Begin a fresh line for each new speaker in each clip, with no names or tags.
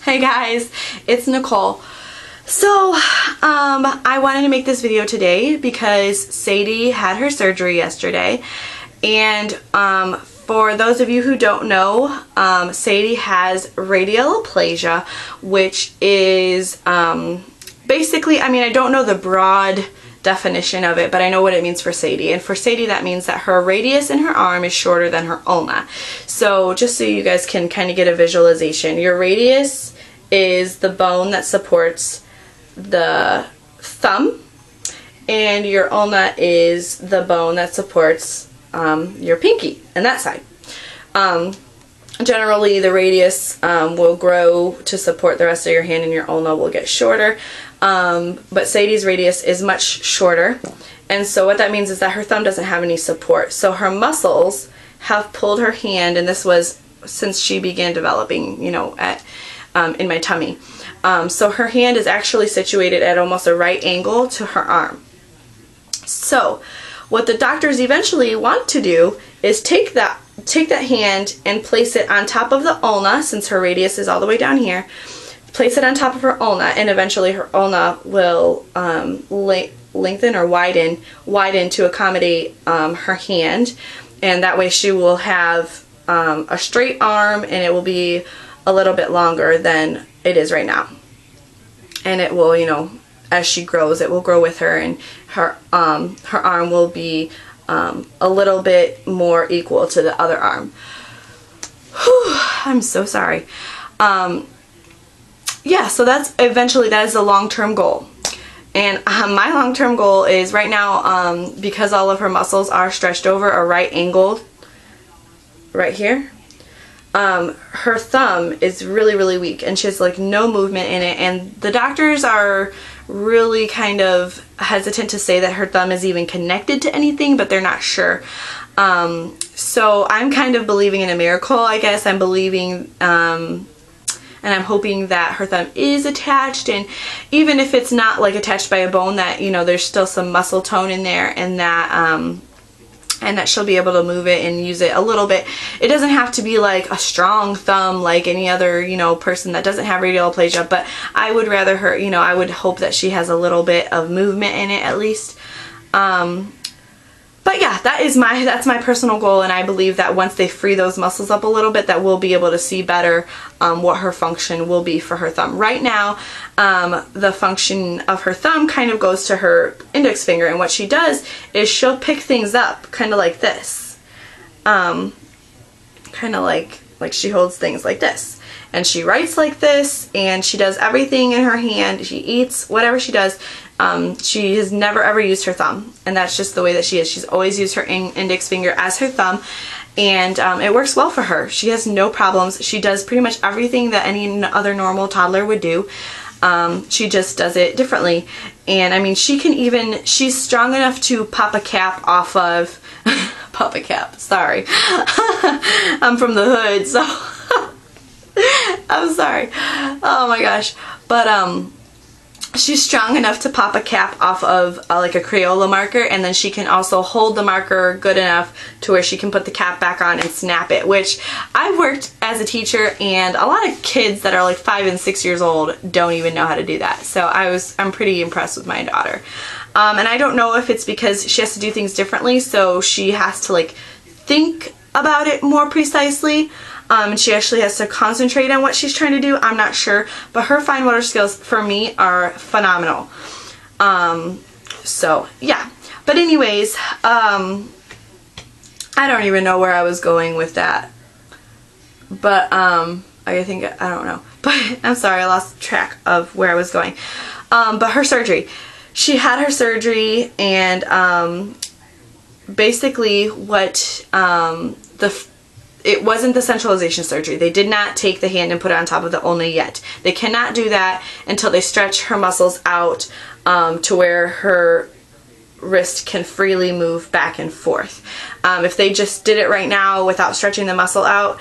Hey guys, it's Nicole. So, I wanted to make this video today because Sadie had her surgery yesterday, and for those of you who don't know, Sadie has radial aplasia, which is basically, I mean, I don't know the broad definition of it, but I know what it means for Sadie. And for Sadie, that means that her radius in her arm is shorter than her ulna. So just so you guys can kind of get a visualization, your radius is the bone that supports the thumb, and your ulna is the bone that supports your pinky and that side. Generally, the radius will grow to support the rest of your hand, and your ulna will get shorter. But Sadie's radius is much shorter, and so what that means is that her thumb doesn't have any support. So her muscles have pulled her hand, and this was since she began developing, you know, at in my tummy. So her hand is actually situated at almost a right angle to her arm. So what the doctors eventually want to do is take that hand and place it on top of the ulna, since her radius is all the way down here. Place it on top of her ulna, and eventually her ulna will lengthen or widen to accommodate her hand, and that way she will have a straight arm, and it will be a little bit longer than it is right now. And it will, you know, as she grows, it will grow with her, and her arm will be a little bit more equal to the other arm. Whew, I'm so sorry. Yeah, so that is the long-term goal. And my long-term goal is right now, because all of her muscles are stretched over a right angle right here, her thumb is really weak, and she has like no movement in it, and the doctors are really kind of hesitant to say that her thumb is even connected to anything, but they're not sure. So I'm kind of believing in a miracle, I guess. I'm believing and I'm hoping that her thumb is attached, and even if it's not like attached by a bone, that, you know, there's still some muscle tone in there, and that she'll be able to move it and use it a little bit. It doesn't have to be like a strong thumb like any other, you know, person that doesn't have radial aplasia, but I would rather her, you know, I would hope that she has a little bit of movement in it at least. But yeah, that's my personal goal, and I believe that once they free those muscles up a little bit, that we'll be able to see better what her function will be for her thumb. Right now, the function of her thumb kind of goes to her index finger, and what she does is she'll pick things up kind of like this. Kind of like she holds things like this. And she writes like this, and she does everything in her hand. She eats, whatever she does. She has never ever used her thumb, and that's just the way that she is. She's always used her index finger as her thumb, and it works well for her. She has no problems. She does pretty much everything that any other normal toddler would do. She just does it differently. And I mean, she's strong enough to pop a cap off of, pop a cap, sorry. I'm from the hood, so I'm sorry. Oh my gosh. But she's strong enough to pop a cap off of like a Crayola marker, and then she can also hold the marker good enough to where she can put the cap back on and snap it, which I've worked as a teacher, and a lot of kids that are like 5 and 6 years old don't even know how to do that. So I'm pretty impressed with my daughter. And I don't know if it's because she has to do things differently, so she has to like think about it more precisely. And she actually has to concentrate on what she's trying to do. I'm not sure, but her fine motor skills for me are phenomenal. So yeah, but anyways, I don't even know where I was going with that, but I don't know, but I'm sorry, I lost track of where I was going. But her surgery, she had her surgery, and basically what it wasn't the centralization surgery. They did not take the hand and put it on top of the ulna yet. They cannot do that until they stretch her muscles out to where her wrist can freely move back and forth. If they just did it right now without stretching the muscle out,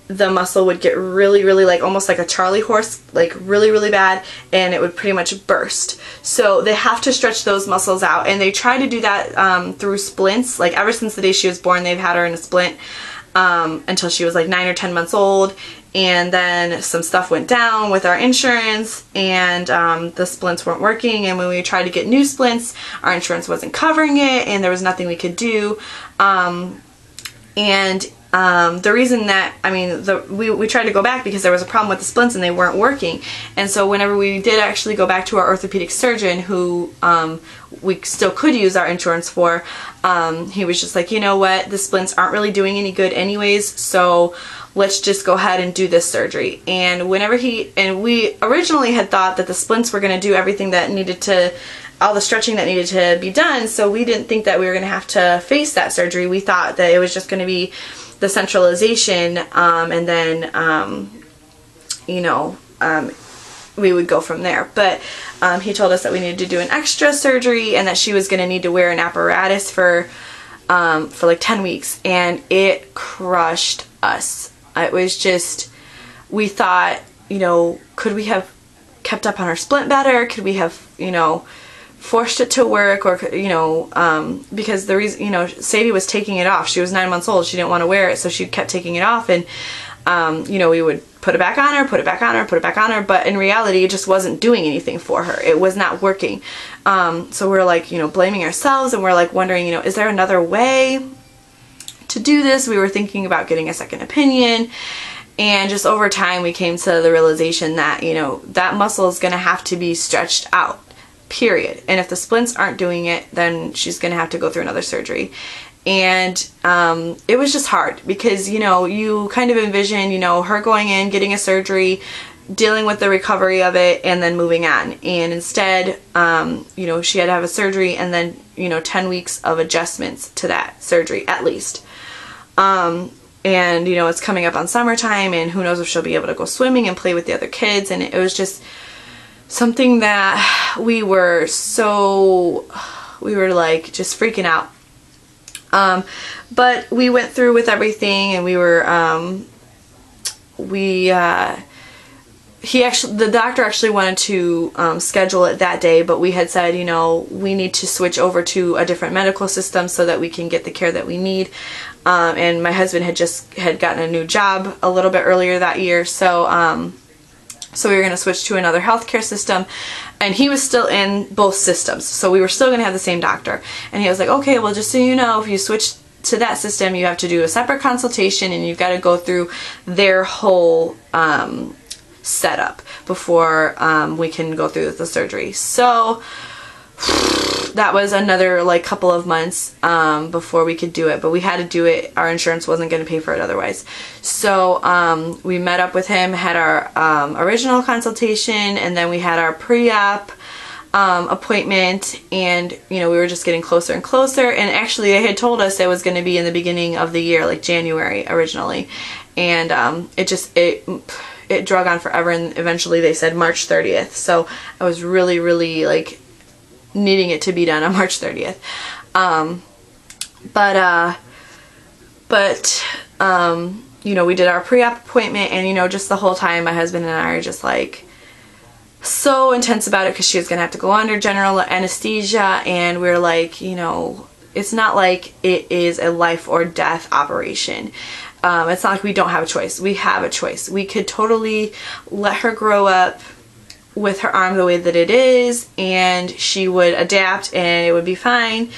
the muscle would get really like almost like a Charlie horse, like really bad, and it would pretty much burst. So they have to stretch those muscles out, and they try to do that through splints. Like ever since the day she was born, they've had her in a splint until she was like 9 or 10 months old, And then some stuff went down with our insurance, and the splints weren't working, and when we tried to get new splints, our insurance wasn't covering it, and there was nothing we could do. The reason that, I mean, we tried to go back because there was a problem with the splints and they weren't working. And so whenever we did actually go back to our orthopedic surgeon, who we still could use our insurance for, he was just like, you know what, the splints aren't really doing any good anyways, so let's just go ahead and do this surgery. And we originally had thought that the splints were going to do everything that needed to, all the stretching that needed to be done, so we didn't think that we were going to have to face that surgery. We thought that it was just going to be the centralization, and then we would go from there. But he told us that we needed to do an extra surgery, and that she was going to need to wear an apparatus for like 10 weeks, and it crushed us. It was just, we thought, could we have kept up on our splint better? Could we have, forced it to work, or because the reason, Sadie was taking it off. She was 9 months old. She didn't want to wear it, so she kept taking it off, and we would put it back on her, put it back on her, put it back on her, but in reality it just wasn't doing anything for her. It was not working. So we're like, blaming ourselves, and we're like wondering, is there another way to do this? We were thinking about getting a second opinion, and just over time we came to the realization that, that muscle is going to have to be stretched out. Period. And if the splints aren't doing it, then she's going to have to go through another surgery. And it was just hard because, you kind of envision, her going in, getting a surgery, dealing with the recovery of it, and then moving on. And instead, she had to have a surgery and then, 10 weeks of adjustments to that surgery at least. And, it's coming up on summertime, and who knows if she'll be able to go swimming and play with the other kids. And it was just something that we were like just freaking out. But we went through with everything, and we were, the doctor actually wanted to schedule it that day, but we had said, we need to switch over to a different medical system so that we can get the care that we need. And my husband had gotten a new job a little bit earlier that year, so we were going to switch to another healthcare system, and he was still in both systems, so we were still going to have the same doctor. And he was like, okay, well, just so you know, if you switch to that system, you have to do a separate consultation, and you've got to go through their whole setup before we can go through the surgery. So that was another like couple of months before we could do it, but we had to do it. Our insurance wasn't going to pay for it otherwise. So we met up with him, had our original consultation, and then we had our pre-op appointment, and we were just getting closer and closer. And actually they had told us it was going to be in the beginning of the year, like January originally, and it drug on forever, and eventually they said March 30th. So I was really, really like needing it to be done on March 30th. We did our pre-op appointment, and just the whole time my husband and I are just like so intense about it, because she was gonna have to go under general anesthesia, and we're like, it's not like it is a life or death operation. It's not like we don't have a choice. We have a choice. We could totally let her grow up with her arm the way that it is, and she would adapt and it would be fine.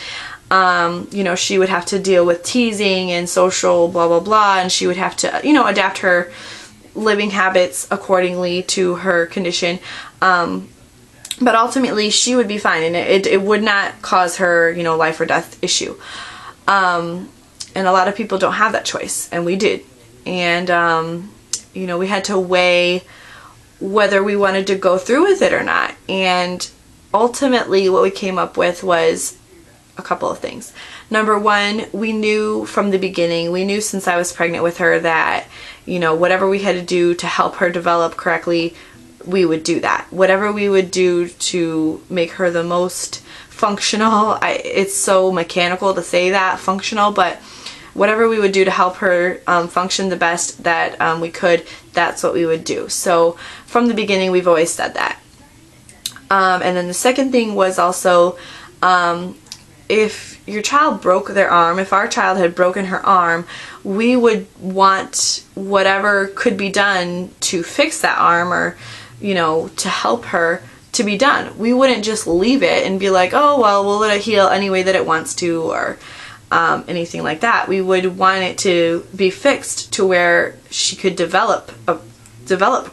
She would have to deal with teasing and social blah blah blah, and she would have to adapt her living habits accordingly to her condition, but ultimately she would be fine, and it would not cause her life or death issue. And a lot of people don't have that choice, and we did. And we had to weigh whether we wanted to go through with it or not. And ultimately what we came up with was a couple of things. Number one, we knew from the beginning, we knew since I was pregnant with her that, whatever we had to do to help her develop correctly, we would do that. Whatever we would do to make her the most functional, it's so mechanical to say that, functional, but whatever we would do to help her function the best that we could, that's what we would do. So from the beginning, we've always said that. And then the second thing was also, if your child broke their arm, if our child had broken her arm, we would want whatever could be done to fix that arm, or, you know, to help her to be done. We wouldn't just leave it and be like, oh, well, we'll let it heal any way that it wants to, or anything like that. We would want it to be fixed to where she could develop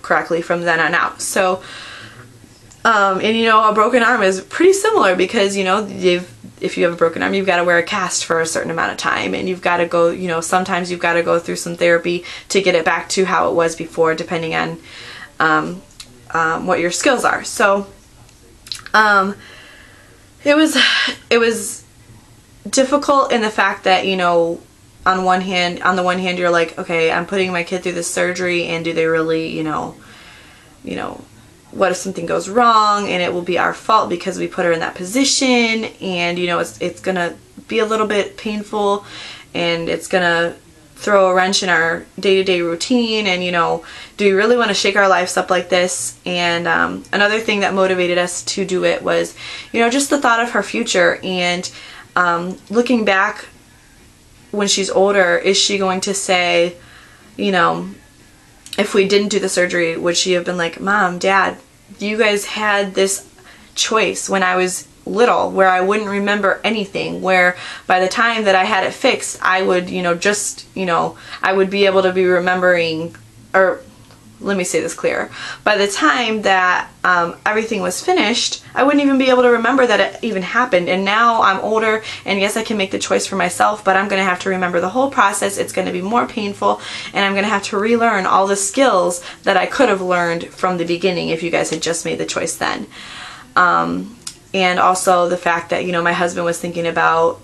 correctly from then on out. So, and you know, a broken arm is pretty similar, because, you know, if you have a broken arm, you've got to wear a cast for a certain amount of time, and you've got to go, you know, sometimes you've got to go through some therapy to get it back to how it was before, depending on what your skills are. So it was difficult in the fact that, you know, on the one hand you're like, okay, I'm putting my kid through this surgery, and do they really, you know, what if something goes wrong and it will be our fault because we put her in that position, and, you know, it's gonna be a little bit painful, and it's gonna throw a wrench in our day-to-day routine, and, you know, do we really want to shake our lives up like this? And another thing that motivated us to do it was, you know, just the thought of her future, and looking back when she's older, is she going to say, you know, if we didn't do the surgery, would she have been like, Mom, Dad, you guys had this choice when I was little where I wouldn't remember anything, where by the time that I had it fixed, I would, you know, just, you know, I would be able to be remembering, or let me say this clearer. By the time that everything was finished, I wouldn't even be able to remember that it even happened. And now I'm older, and yes, I can make the choice for myself, but I'm going to have to remember the whole process. It's going to be more painful, and I'm going to have to relearn all the skills that I could have learned from the beginning if you guys had just made the choice then. And also the fact that, you know, my husband was thinking about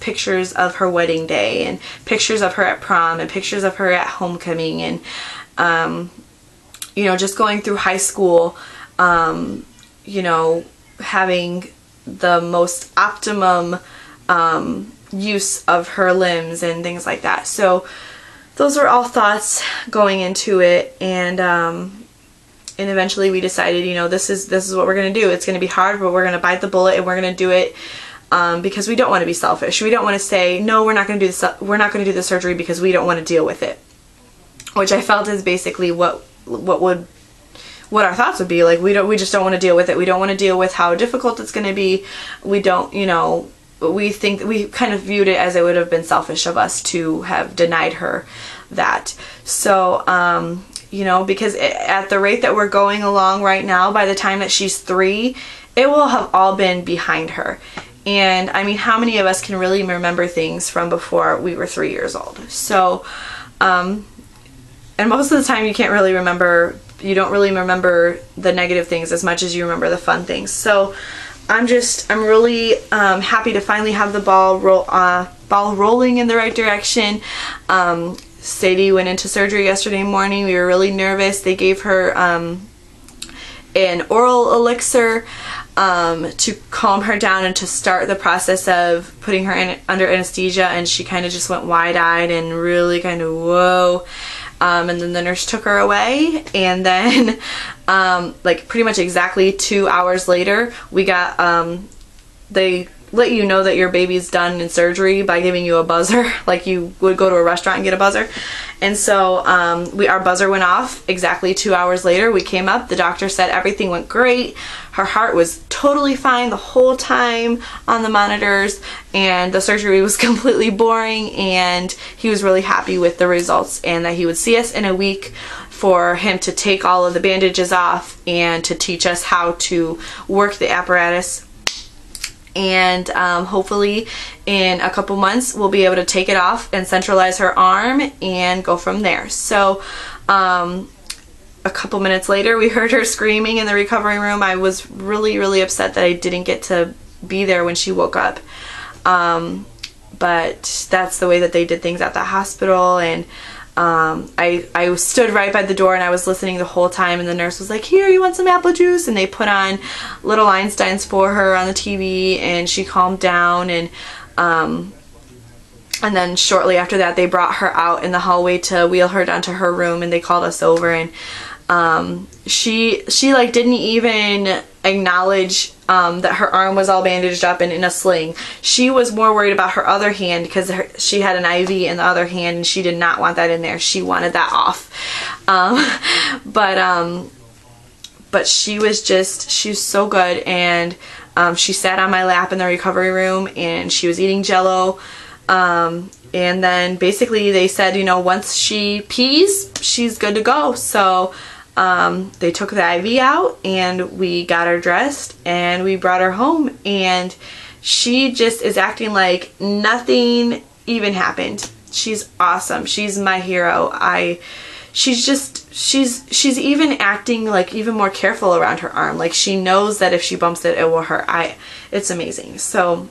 pictures of her wedding day, and pictures of her at prom, and pictures of her at homecoming, and you know, just going through high school, you know, having the most optimum use of her limbs and things like that. So those were all thoughts going into it, and eventually we decided, you know, this is what we're going to do. It's going to be hard, but we're going to bite the bullet, and we're going to do it because we don't want to be selfish. We don't want to say, no, we're not going to do this. We're not going to do the surgery because we don't want to deal with it, which I felt is basically what our thoughts would be. Like, we just don't want to deal with it. We don't want to deal with how difficult it's going to be. We don't, you know, we think, we kind of viewed it as it would have been selfish of us to have denied her that. So, you know, because at the rate that we're going along right now, by the time that she's 3, it will have all been behind her. And I mean, how many of us can really remember things from before we were 3 years old? So, and most of the time you can't really remember, you don't really remember the negative things as much as you remember the fun things. So I'm really happy to finally have the ball rolling in the right direction. Sadie went into surgery yesterday morning. We were really nervous. They gave her an oral elixir to calm her down and to start the process of putting her under anesthesia, and she kind of just went wide-eyed and really kind of whoa. And then the nurse took her away, and then like pretty much exactly 2 hours later, we got they let you know that your baby's done in surgery by giving you a buzzer, like you would go to a restaurant and get a buzzer. And so our buzzer went off exactly 2 hours later. We came up, the doctor said everything went great. Her heart was totally fine the whole time on the monitors, and the surgery was completely boring, and he was really happy with the results, and that he would see us in a week for him to take all of the bandages off and to teach us how to work the apparatus. And hopefully in a couple months we'll be able to take it off and centralize her arm and go from there. So a couple minutes later we heard her screaming in the recovery room. I was really upset that I didn't get to be there when she woke up, but that's the way that they did things at the hospital. And I stood right by the door, and I was listening the whole time, and the nurse was like, here, you want some apple juice? And they put on Little Einsteins for her on the TV, and she calmed down. And then shortly after that they brought her out in the hallway to wheel her down to her room, and they called us over, and she like didn't even acknowledge that her arm was all bandaged up and in a sling. She was more worried about her other hand because she had an IV in the other hand and she did not want that in there. She wanted that off. But she was so good, and she sat on my lap in the recovery room and she was eating Jello. And then basically they said, you know, once she pees, she's good to go. So they took the IV out and we got her dressed and we brought her home, and she just is acting like nothing even happened. She's awesome. She's my hero. She's even acting like even more careful around her arm. Like she knows that if she bumps it, it will hurt. It's amazing. So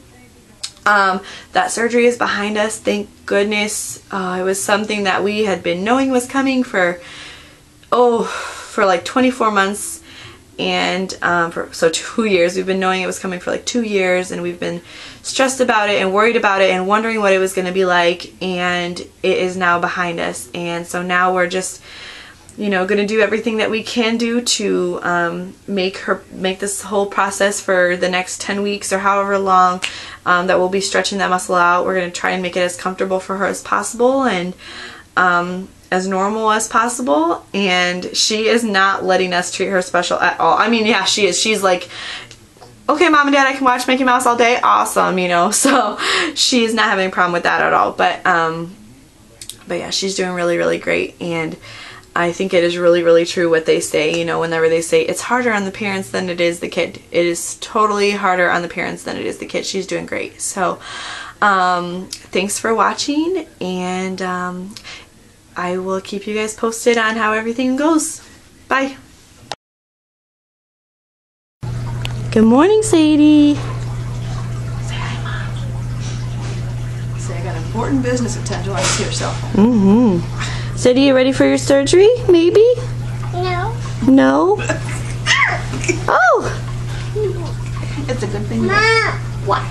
that surgery is behind us, thank goodness. It was something that we had been knowing was coming for like 24 months, and so 2 years. We've been knowing it was coming for like 2 years, and we've been stressed about it and worried about it and wondering what it was going to be like, and it is now behind us. And so now we're just, you know, going to do everything that we can do to make this whole process for the next 10 weeks or however long that we'll be stretching that muscle out. We're going to try and make it as comfortable for her as possible, and as normal as possible. And she is not letting us treat her special at all. I mean, yeah, she is. She's like, okay, Mom and Dad, I can watch Mickey Mouse all day. Awesome, you know. So she's not having a problem with that at all. But yeah, she's doing really, really great. And I think it is really, really true what they say, you know, whenever they say it's harder on the parents than it is the kid. It is totally harder on the parents than it is the kid. She's doing great. So thanks for watching, and I will keep you guys posted on how everything goes. Bye. Good morning, Sadie.
Say hi, Mom. Say I got important business to attend to. I see yourself.
Sadie, you ready for your surgery? Maybe?
No.
No? Oh!
It's a good thing.
Mom.
What?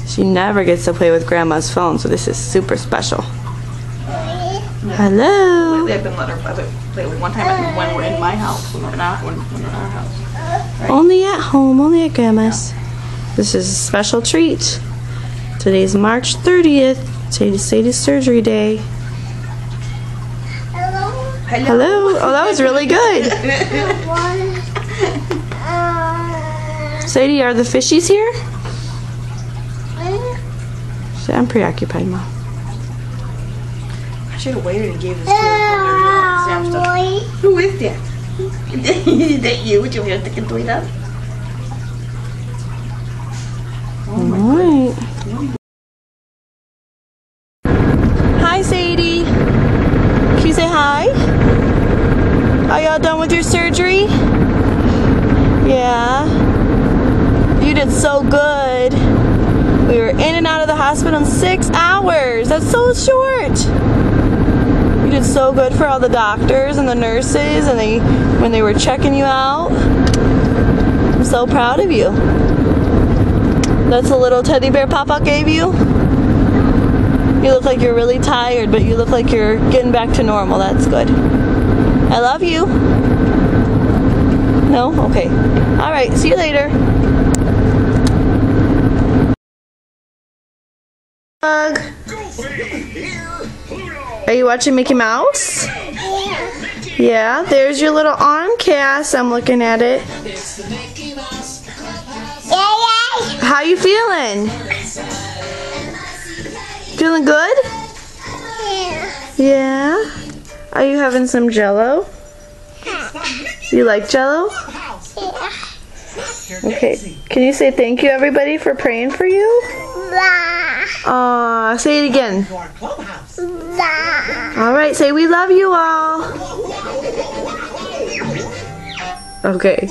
She never gets to play with Grandma's phone, so this is super special. Hello.
Lately I've been letting her play one time when we're in my house, when we're not, when we're in our house. Right?
Only at home, only at Grandma's. This is a special treat. Today's March 30th, Sadie's surgery day.
Hello.
Hello. Oh, that was really good. Sadie, are the fishies here? I'm preoccupied, Mom.
I should have waited and gave this to her. Who is that? Is that you? Would you want to take that?
Alright. Hi, Sadie. Can you say hi? Are y'all done with your surgery? Yeah. You did so good. We were in and out of the hospital in 6 hours. That's so short. You did so good for all the doctors and the nurses, and when they were checking you out. I'm so proud of you. That's a little teddy bear Papa gave you? You look like you're really tired, but you look like you're getting back to normal. That's good. I love you. No? Okay. Alright, see you later. Are you watching Mickey Mouse? Yeah, there's your little arm cast. I'm looking at it. How you feeling? Feeling good? Yeah. Are you having some Jello? You like Jello? Okay. Can you say thank you, everybody, for praying for you? Say it again. Alright, say we love you all. Okay.